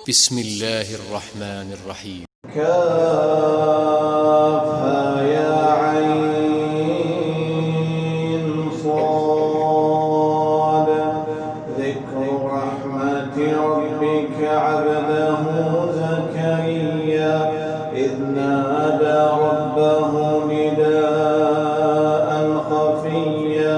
بسم الله الرحمن الرحيم. كافها يا عين صاد ذكر رحمة ربك عبده زكريا إذ نادى ربه نداء خفيا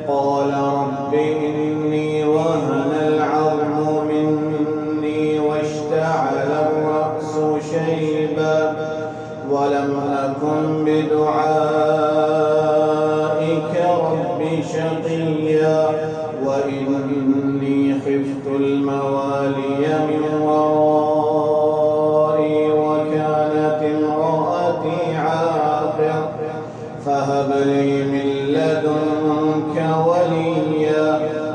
قال رب إني وهن العظم مني واشتعل الرأس شيبا ولم أكن بدعائك رب شقيا وإني خفت الموالي من ورائي وكانت امرأتي عاقر فهب لي من لدنك وليا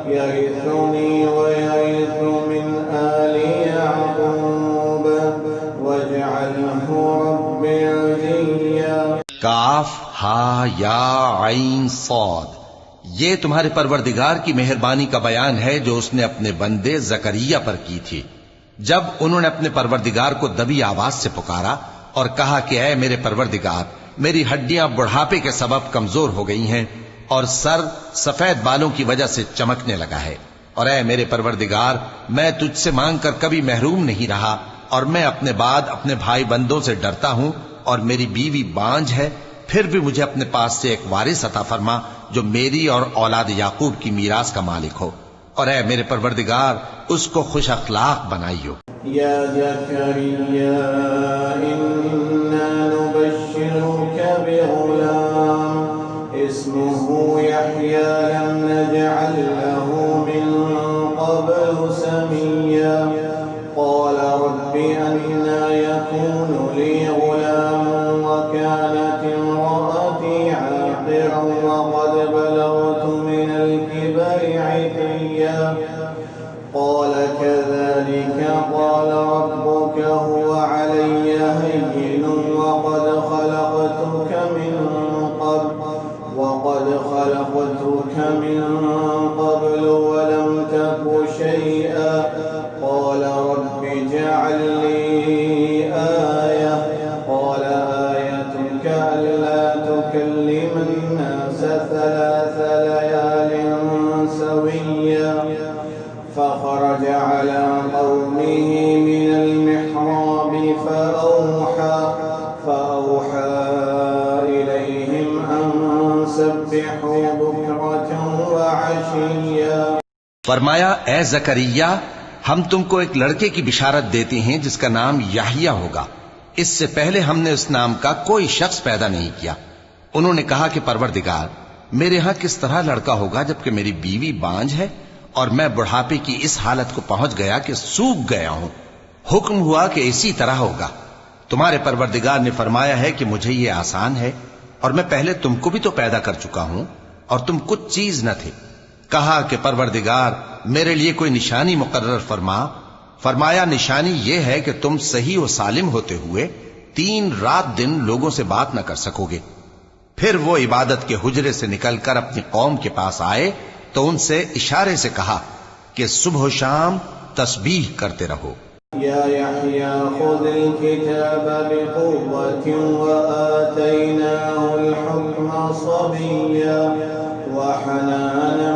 يرثني ويرث من آل يعقوب واجعله رب رضيا. کاف ہا یا عین صاد، یہ تمہارے پروردگار کی مہربانی کا بیان ہے جو اس نے اپنے بندے زکریا پر کی تھی جب انہوں نے اپنے پروردگار کو دبی آواز سے پکارا اور کہا کہ اے میرے پروردگار، میری ہڈیاں بڑھاپے کے سبب کمزور ہو گئی ہیں اور سر سفید بالوں کی وجہ سے چمکنے لگا ہے، اور اے میرے پروردگار، میں تجھ سے مانگ کر کبھی محروم نہیں رہا اور میں اپنے بعد اپنے بھائی بندوں سے ڈرتا ہوں اور میری بیوی بانجھ ہے، پھر بھی مجھے اپنے پاس سے ایک وارث عطا فرما جو میری اور اولاد یعقوب کی میراث کا مالک ہو، اور اے میرے پروردگار اس کو خوش اخلاق بنائیو. يا زكريا إنا نبشرك بغلام اسمه يحيى لم نجعل له من قبل سميا قال رب أنى يكون لي غلام وكانت امرأتي عاقرا وقد بلغت من الكبر عتيا قال كذلك قال ربك هو علي هين وقد خلقتك من قبل ولم تك شيئا قال رب اجعل لي آية قال آيتك ألا تكلم الناس 3 ليال سويا فخرج على قومه من المحراب فأوحى إليهم أن سبحوا بكرة وعشيا. فرمایا اے زکریا، ہم تم کو ایک لڑکے کی بشارت دیتے ہیں جس کا نام یحییٰ ہوگا. اس سے پہلے ہم نے اس نام کا کوئی شخص پیدا نہیں کیا. انہوں نے کہا کہ پروردگار، میرے ہاں کس طرح لڑکا ہوگا جبکہ میری بیوی بانجھ ہے اور میں بڑھاپے کی اس حالت کو پہنچ گیا کہ سوکھ گیا ہوں. حکم ہوا کہ اسی طرح ہوگا. تمہارے پروردگار نے فرمایا ہے کہ مجھے یہ آسان ہے اور میں پہلے تم کو بھی تو پیدا کر چکا ہوں اور تم کچھ چیز نہ تھے. کہا کہ پروردگار میرے لیے کوئی نشانی مقرر فرما. فرمایا نشانی یہ ہے کہ تم صحیح و سالم ہوتے ہوئے 3 رات دن لوگوں سے بات نہ کر سکو گے. پھر وہ عبادت کے حجرے سے نکل کر اپنی قوم کے پاس آئے تو ان سے اشارے سے کہا کہ صبح و شام تسبیح کرتے رہو. يا يحيى خذ الكتاب بقوة وآتيناه الحكم صبيا وحنانا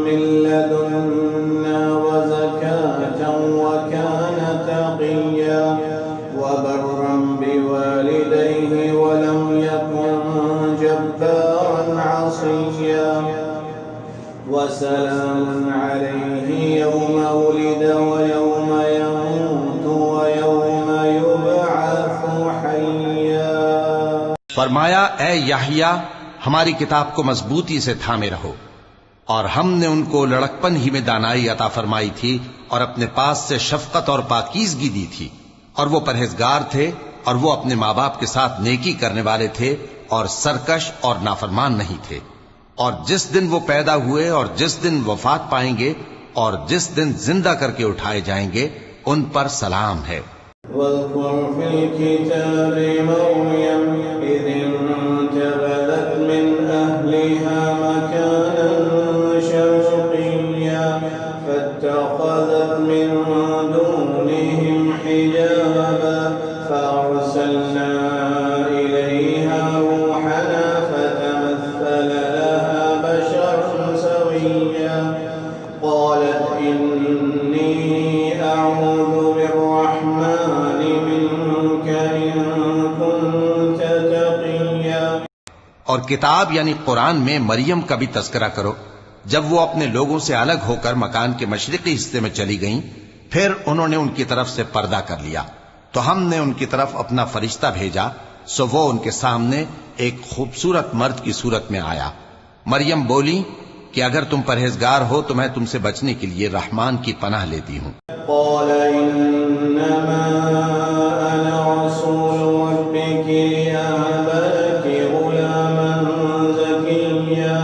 من لدنا وزكاة وكان تقيا وبرا بوالديه ولم يكن جبارا عصيا وسلام عليه يوم ولد ويوم يموت ويوم يبعث حيا. فرمایا اے یحییٰ، ہماری کتاب کو مضبوطی سے تھامے رہو. اور ہم نے ان کو لڑکپن ہی میں دانائی عطا فرمائی تھی اور اپنے پاس سے شفقت اور پاکیزگی دی تھی، اور وہ پرہیزگار تھے اور وہ اپنے ماں باپ کے ساتھ نیکی کرنے والے تھے اور سرکش اور نافرمان نہیں تھے. اور جس دن وہ پیدا ہوئے اور جس دن وفات پائیں گے اور جس دن زندہ کر کے اٹھائے جائیں گے ان پر سلام ہے. واذكر في الكتاب مريم إذ انتبذت من أهلها مكانا شرقيا فاتخذت من دونهم حجابا فأرسلنا إليها روحنا فتمثل لها بشرا سويا قالت إني أعوذ بالرحمن منك إن كنت تقيا. اور کتاب یعنی قرآن میں مریم کا بھی تذکرہ کرو. جب وہ اپنے لوگوں سے الگ ہو کر مکان کے مشرقی حصے میں چلی گئیں پھر انہوں نے ان کی طرف سے پردہ کر لیا تو ہم نے ان کی طرف اپنا فرشتہ بھیجا سو وہ ان کے سامنے ایک خوبصورت مرد کی صورت میں آیا. مریم بولی کہ اگر تم پرہیزگار ہو تو میں تم سے بچنے کے لیے رحمان کی پناہ لیتی ہوں. قال إنما أنا رسول ربك لأهب لك غلاما زكيا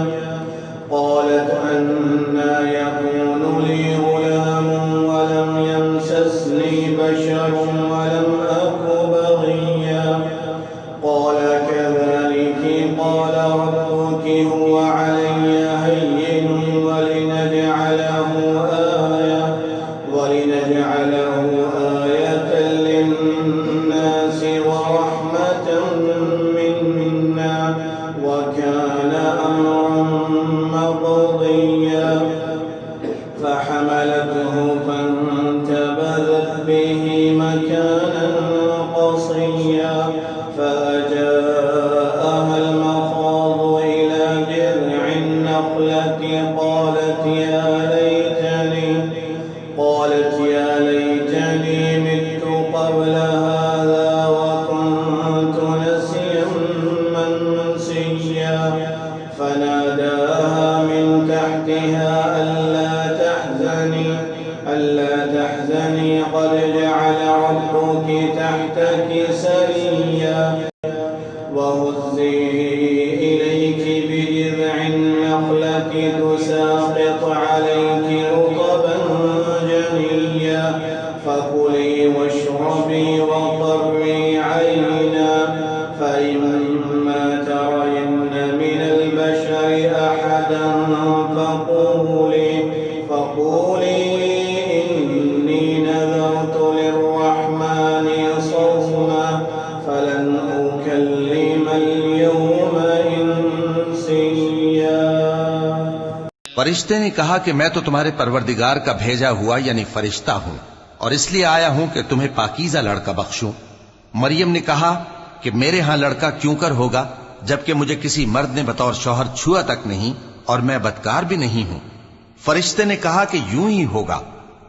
قالت أنى يكون لي غلام ولم يمسسني بشر ولم أك بغيا قال كذلك قال ربك هو علي هين ولنجعله آية للناس ورحمة منا وكان أمرا مقضيا فحملته فانتبذت به مكانا قصيا فأجاءها المخاض إلى جذع النخلة قالت يا ليتني مت قبل هذا وكنت نسيا منسيا فناداها من تحتها ألا تحزني قد جعل ربك تحتك سريا وهزي إليك بجذع النخلة تساقط عليك رطبا جنيا فكلي واشربي وقري عينا فإما ترين من البشر أحدا فقولي إني نذرت للرحمن صوما فلن أكلم اليوم إنسيا. فرشتے نے کہا کہ میں تو تمہارے پروردگار کا بھیجا ہوا یعنی فرشتہ ہوں اور اس لیے آیا ہوں کہ تمہیں پاکیزہ لڑکا بخشوں. مریم نے کہا کہ میرے ہاں لڑکا کیوں کر ہوگا جبکہ مجھے کسی مرد نے بطور شوہر چھوا تک نہیں اور میں بدکار بھی نہیں ہوں. فرشتے نے کہا کہ یوں ہی ہوگا.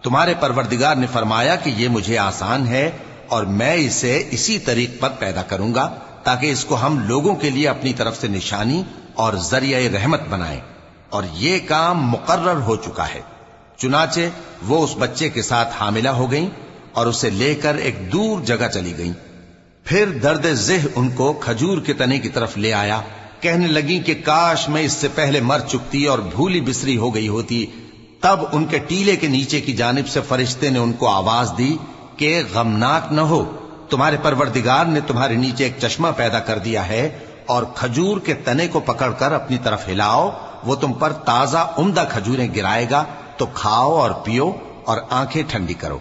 تمہارے پروردگار نے فرمایا کہ یہ مجھے آسان ہے اور میں اسے اسی طریق پر پیدا کروں گا تاکہ اس کو ہم لوگوں کے لیے اپنی طرف سے نشانی اور ذریعہ رحمت بنائیں. اور یہ کام مقرر ہو چکا ہے. چنانچہ وہ اس بچے کے ساتھ حاملہ ہو گئیں اور اسے لے کر ایک دور جگہ چلی گئیں. پھر درد ذہ ان کو کھجور کے تنے کی طرف لے آیا. کہنے لگی کہ کاش میں اس سے پہلے مر چکتی اور بھولی بسری ہو گئی ہوتی. تب ان کے ٹیلے کے نیچے کی جانب سے فرشتے نے ان کو آواز دی کہ غمناک نہ ہو، تمہارے پروردگار نے تمہارے نیچے ایک چشمہ پیدا کر دیا ہے اور کھجور کے تنے کو پکڑ کر اپنی طرف ہلاؤ، وہ تم پر تازہ عمدہ کھجوریں گرائے گا تو کھاؤ اور پیو اور آنکھیں ٹھنڈی کرو.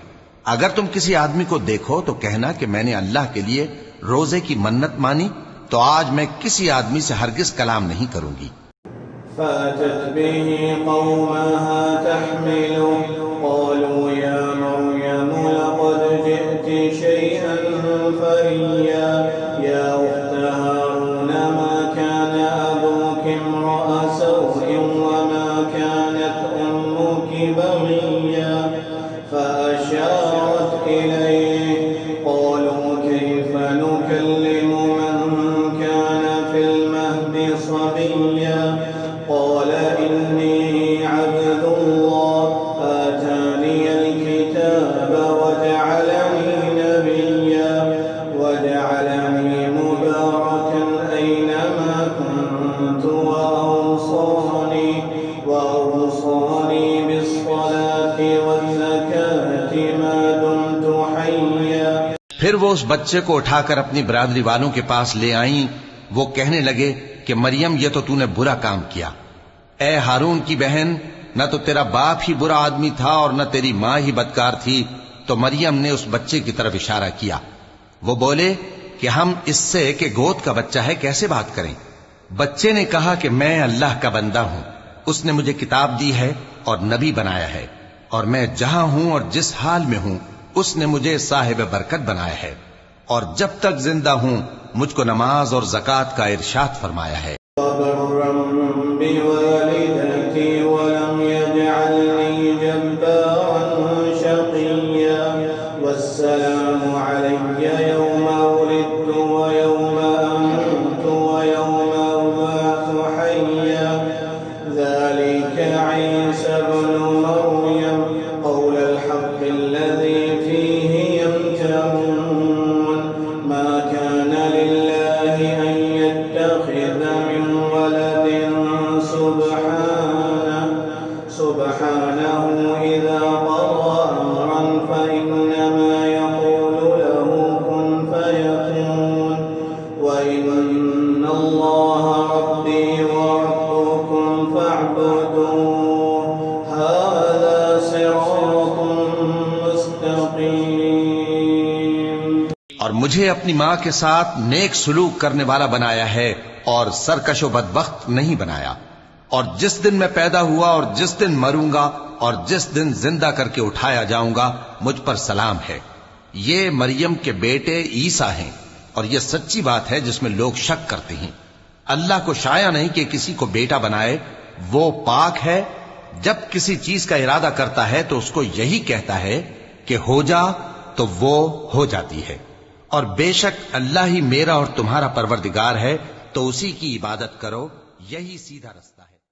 اگر تم کسی آدمی کو دیکھو تو کہنا کہ میں نے اللہ کے لیے روزے کی منت مانی تو آج میں کسی آدمی سے ہرگز کلام نہیں کروں گی. فأتت به قومها تحمله قالوا يا مريم لقد جئت شيئا فريا يا أخت هارون ما كان أبوك امرأ سوء وما كانت أمك بغيا فأشارت إليه قالوا كيف نكلم من كان في المهد صبيا قال إني عبد الله آتاني الكتاب وجعلني نبيا وجعلني مباركا أينما كنت وأوصاني بالصلاة والزكاة ما دمت حيا. پھر وہ اس بچے کو اٹھا کر اپنی برادری والوں کے پاس لے آئیں. وہ کہنے لگے کہ مریم یہ تو نے برا کام کیا. اے ہارون کی بہن، نہ تو تیرا باپ ہی برا آدمی تھا اور نہ تیری ماں ہی بدکار تھی، تو مریم نے اس بچے کی طرف اشارہ کیا۔ وہ بولے کہ ہم اس سے کہ گود کا بچہ ہے کیسے بات کریں؟ بچے نے کہا کہ میں اللہ کا بندہ ہوں، اس نے مجھے کتاب دی ہے اور نبی بنایا ہے، اور میں جہاں ہوں اور جس حال میں ہوں اس نے مجھے صاحب برکت بنایا ہے، اور جب تک زندہ ہوں مجھ کو نماز اور زکوٰۃ کا ارشاد فرمایا ہے۔ وبرا بوالدتي ولم يجعلني جبارا شقيا والسلام علي يوم ولدت ويوم أموت ويوم أبعث حيا ذلك عيسى ابن مريم قول الحق الذي فيه يمترون ما كان لله أن يتخذ من ولد سبحانه إذا قضى أمرا فإنما يقول له كن فيكون وإن الله ربي وربكم فاعبدوه هذا صراط مستقيم۔ اور مجھے اپنی ماں کے ساتھ نیک سلوک کرنے والا بنایا ہے اور سرکش و بدبخت نہیں بنایا، اور جس دن میں پیدا ہوا اور جس دن مروں گا اور جس دن زندہ کر کے اٹھایا جاؤں گا مجھ پر سلام ہے۔ یہ مریم کے بیٹے عیسیٰ ہیں، اور یہ سچی بات ہے جس میں لوگ شک کرتے ہیں۔ اللہ کو شایع نہیں کہ کسی کو بیٹا بنائے، وہ پاک ہے، جب کسی چیز کا ارادہ کرتا ہے تو اس کو یہی کہتا ہے کہ ہو جا تو وہ ہو جاتی ہے، اور بے شک اللہ ہی میرا اور تمہارا پروردگار ہے، تو اسی کی عبادت کرو، یہی سیدھا رستہ۔